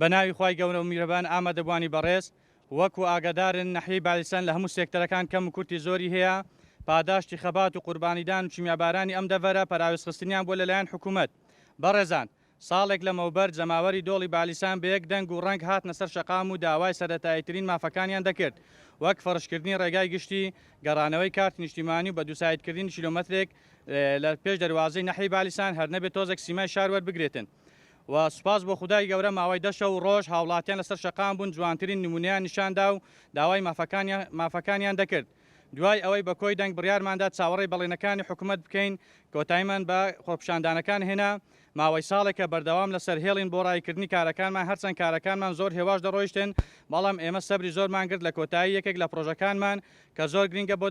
بەناوی خوای گەورە و میرەبان ئامادەبوانی بەڕێز وەکو ئاگادارن نەحیی بالیسان لە هەموو سێکتەرەکان کەم و کورتی زۆری هەیە پاداشتی خەبات و قوربانیدان و چیمیابارانی ئەم دەڤەرە پەراوێزخستنیان بۆ لەلایەن حکوومەت بەڕێزان ساڵێک لە مەوبەر جەماوەری دۆڵی بالیسان بە یەک دەنگ و ڕنگ هاتنە سەر شەقام و داوای سەرەتاییترین مافەکانیان دەکرد وەک فڕشکردنی ڕێگای گشتی گەڕانەوەی کارتی نیشتیمانی و بە دووسایدکردنی کیلۆمەترێک لە پێش دەواازەی نەحیی بالیسان هەر نەبێت تۆزێک سیمای شار وەربگرێتن و سوپاس بۆ خودای گەورە ماوەی دەشە و ڕۆژ هاوڵاتیان لەسەر شەقام بوون جوانترین نمونیان نیشاندا و داوای مافەکانیان دەکرد دوای ئەوەی بە کۆی دەنگ بڕیارماندا چاوەڕێی بەڵێنەکانی حکوومەت بکەین کۆتاییمان بە خۆپشاندانەکان هێنا ماوەی ساڵێکە بەردەوام لەسەر هێڵین بۆ ڕایکردنی کارەکانمان هەرچەند کارەکانمان زۆر هێواش دەڕۆیشتن بەڵام ئێمە سەبری زۆرمان کرد لە کۆتایی یەکێک لە پرۆژەکانمان کە زۆر گرنگە بۆ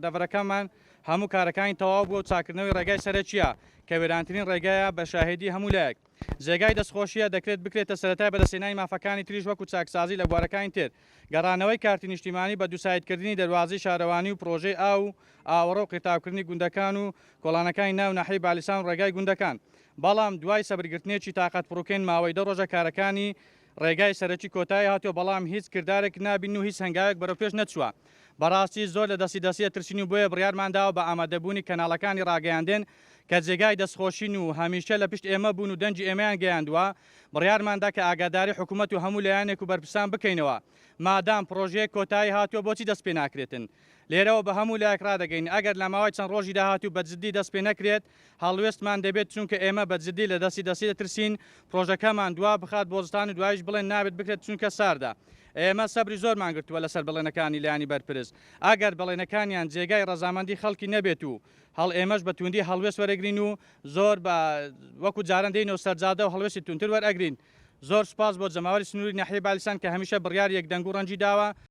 دەڤەرەکانمان هەموو کارەکانی تەواو بووە و چاکردنەوەی ڕێگای سەرەکیە کە وێرانترین ڕێگایە بە شاهێدی هەموو لایەک جێگای دەستخۆشیە دەکرێت بکرێتە سەرەتای بەدەستێنانی مافەکانی تریش وەکو چاکسازی لە بوارەکانی تر گەڕانەوەی کارتی نیشتیمانی بە دووسایدکردنی دەواازەی شارەوانی و پرۆژەی ئاوەڕە و قیتاوکردنی گوندەکان و کۆڵانەکانی ناو ناحیی بالیسان و ڕێگای گوندەکان بەڵام دوای سەبرگرتنێکی تااقەت فڕوکەین ماوەی دە ڕۆژە کارەکانی ڕێگای سەرەکی کۆتایی هاتووە بەڵام هیچ کردارێک نابین و هیچ هەنگاوێک بەرەو پێش نەچووە بەڕاستی زۆر لە دەستی ترسینی بۆیە بڕیارمانداوە بە ئامادەبوونی کەناڵەکانی ڕاگەیاندن کە جێگای دەستخۆشین و هەمیشە لە پشت ئێمە بوون و دەنجی ئێمەیان گەیاندووە بڕیارماندا کە ئاگاداری حکوومەت و هەموو لایەنێک و بەرپرسان بکەینەوە مادام پرۆژەیە کۆتایی هاتووە بۆچی دەست پێ ناکرێتن لێرەوە بە هەموو لایەک ڕدەگەین ئەگەر لە ماوەی چەند ڕۆژی داهاتوو بەجددی دەست پێ نەکرێت هەڵوێستمان دەبێت چونکە ئێمە بەجددی لە دەستی دەترسین پرۆژەکەمان دوا بخات بۆزستان و دوایش بڵێن نابێت بکرێت چونکە ساردا ئێمە سەبری زۆرمان گرتووە لەسەر بڵێنەکانی لایانی بەرپرس ئەگەر بڵێنەکانیان جێگای ڕەزامەندی خەڵکی نەبێت و هەڵ ئێمەش بە توندی هەڵوێست وەرەگرین و زۆر بە وەکو جاران دێنەوە سەرجادە و هەڵوێستی تونتر وەرئەگرین زۆر سپاس بۆ جەماوەری سنووری ناحیەی بالیسان کە هەمیشە بڕیار یەکدەنگ و ڕەنجی داوە